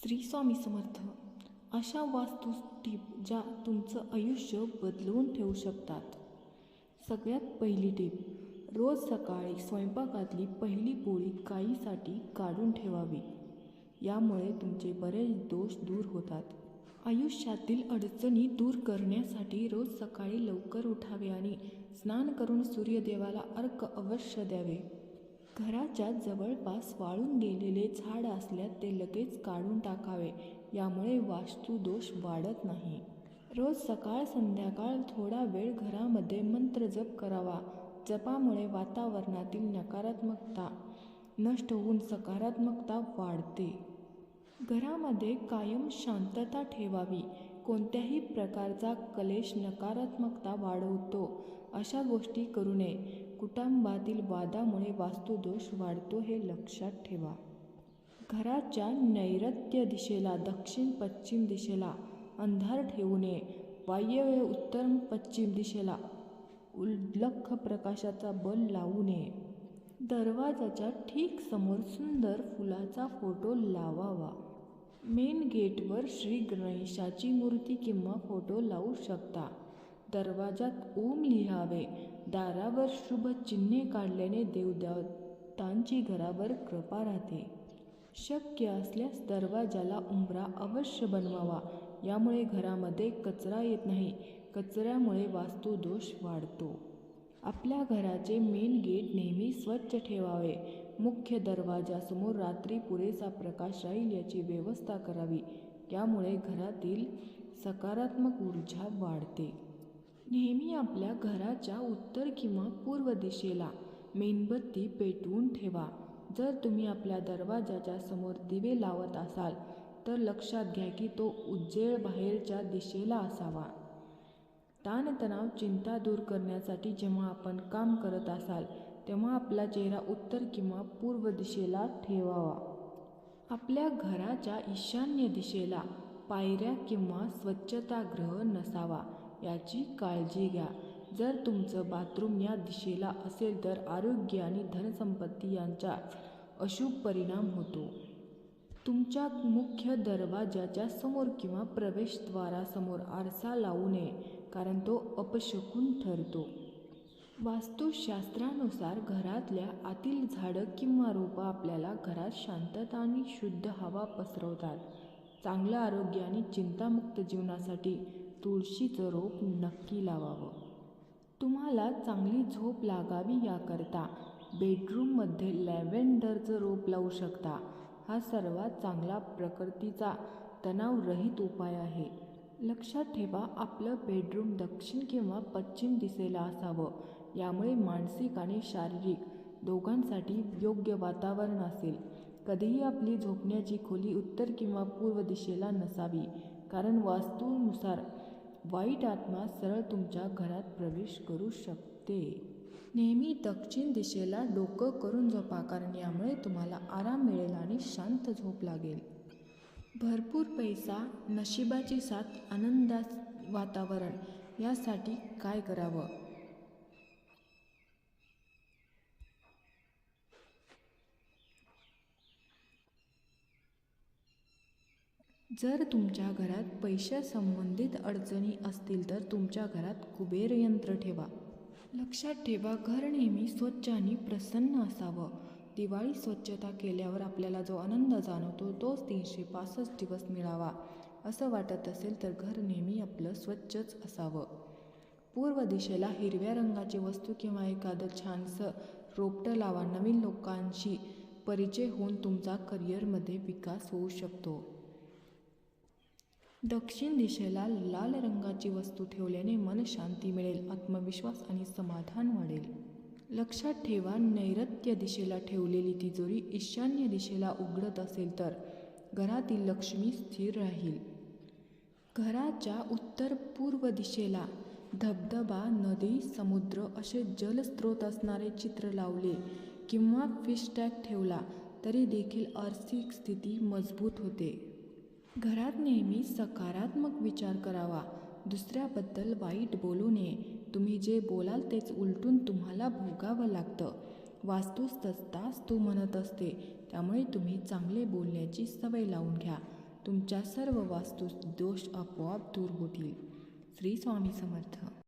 श्री स्वामी समर्थ. अशा वास्तू टीप ज्या तुमचं आयुष्य बदलवून ठेवू शकतात. सगळ्यात पहिली टीप, रोज सकाळी स्वयंपाकातली पहिली पोळी काहीसाठी काढून ठेवावी. यामुळे तुमचे बरेच दोष दूर होतात. आयुष्यातील अडचणी दूर करण्यासाठी रोज सकाळी लवकर उठावे आणि स्नान करून सूर्यदेवाला अर्घ्य अवश्य द्यावे. घराच्या जवळपास वाळून गेलेले झाड असल्यास ते लगेच काढून टाकावे. यामुळे वास्तुदोष वाढत नाही. रोज सकाळ संध्याकाळ थोडा वेळ घरामध्ये मंत्र जप करावा. जपामुळे वातावरणातील नकारात्मकता नष्ट होऊन सकारात्मकता वाढते. घरामध्ये कायम शांतता ठेवावी. कोणत्याही प्रकारचा कलेश नकारात्मकता वाढवतो. अशा गोष्टी करू नये. कुटुंबातील वादामुळे वास्तुदोष वाढतो हे लक्षात ठेवा. घराच्या नैऋत्य दिशेला दक्षिण पश्चिम दिशेला अंधार ठेवू नये. वायव्य उत्तर पश्चिम दिशेला उल्लख प्रकाशाचा बल्ब लावू नये. दरवाजाच्या ठीक समोर सुंदर फुलाचा फोटो लावावा. मेन गेटवर श्री गणेशाची मूर्ती किंवा फोटो लावू शकता. दरवाजात ओम लिहावे. दारावर शुभ चिन्हे काढल्याने देवदेवतांची घरावर कृपा राहते. शक्य असल्यास दरवाजाला उंबरा अवश्य बनवावा. यामुळे घरामध्ये कचरा येत नाही. कचऱ्यामुळे वास्तुदोष वाढतो. आपल्या घराचे मेन गेट नेहमी स्वच्छ ठेवावे. मुख्य दरवाजासमोर रात्री पुरेसा प्रकाश राहील याची व्यवस्था करावी. यामुळे घरातील सकारात्मक ऊर्जा वाढते. नेहमी आपल्या घराच्या उत्तर किंवा पूर्व दिशेला मेणबत्ती पेटवून ठेवा. जर तुम्ही आपल्या दरवाजाच्या समोर दिवे लावत असाल तर लक्षात घ्या की तो उजेड बाहेरच्या दिशेला असावा. ताणतणाव चिंता दूर करण्यासाठी जेव्हा आपण काम करत असाल तेव्हा आपला चेहरा उत्तर किंवा पूर्व दिशेला ठेवावा. आपल्या घराच्या ईशान्य दिशेला पायऱ्या किंवा स्वच्छतागृह नसावा याची काळजी घ्या. जर तुमचं बाथरूम या दिशेला असेल तर आरोग्य आणि धनसंपत्ती यांचा अशुभ परिणाम होतो. तुमच्या मुख्य दरवाजाच्या समोर किंवा प्रवेशद्वारासमोर आरसा लावू नये, कारण तो अपशकुन ठरतो. वास्तुशास्त्रानुसार घरातल्या आतील झाडं किंवा रोपं आपल्याला घरात शांतता आणि शुद्ध हवा पसरवतात. चांगलं आरोग्य आणि चिंतामुक्त जीवनासाठी तुळशीचं रोप नक्की लावावं. तुम्हाला चांगली झोप लागावी याकरता बेडरूममध्ये लॅव्हेंडरचं रोप लावू शकता. हा सर्वात चांगला प्रकृतीचा तणावरहित उपाय आहे. लक्षात ठेवा, आपलं बेडरूम दक्षिण किंवा पश्चिम दिशेला असावं. यामुळे मानसिक आणि शारीरिक दोघांसाठी योग्य वातावरण असेल. कधीही आपली झोपण्याची खोली उत्तर किंवा पूर्व दिशेला नसावी, कारण वास्तूनुसार वाईट आत्मा सरळ तुमच्या घरात प्रवेश करू शकते. नेहमी दक्षिण दिशेला डोकं करून झोपा, कारण यामुळे तुम्हाला आराम मिळेल आणि शांत झोप लागेल. भरपूर पैसा, नशिबाची साथ, आनंदाचं वातावरण यासाठी काय करावं? जर तुमच्या घरात पैशासंबंधित अडचणी असतील तर तुमच्या घरात कुबेर यंत्र ठेवा. लक्षात ठेवा, घर नेहमी स्वच्छ आणि प्रसन्न असावं. दिवाळी स्वच्छता केल्यावर आपल्याला जो आनंद जाणवतो तोच 365 दिवस मिळावा असं वाटत असेल तर घर नेहमी आपलं स्वच्छच असावं. पूर्व दिशेला हिरव्या रंगाची वस्तू किंवा एखादं छानसं रोपटं लावा. नवीन लोकांशी परिचय होऊन तुमचा करिअरमध्ये विकास होऊ शकतो. दक्षिण दिशेला लाल रंगाची वस्तू ठेवल्याने मनशांती मिळेल, आत्मविश्वास आणि समाधान वाढेल. लक्षात ठेवा, नैऋत्य दिशेला ठेवलेली तिजोरी ईशान्य दिशेला उघडत असेल तर घरातील लक्ष्मी स्थिर राहील. घराच्या उत्तर पूर्व दिशेला धबधबा, नदी, समुद्र असे जलस्रोत असणारे चित्र लावले किंवा फिश टँक ठेवला तरी देखील आर्थिक स्थिती मजबूत होते. घरात नेहमी सकारात्मक विचार करावा. दुसऱ्याबद्दल वाईट बोलू नये. तुम्ही जे बोलाल तेच उलटून तुम्हाला भोगावं लागतं. वास्तू तू म्हणत असते, त्यामुळे तुम्ही चांगले बोलण्याची सवय लावून घ्या. तुमच्या सर्व वास्तू दोष आपोआप दूर होतील. श्री स्वामी समर्थ.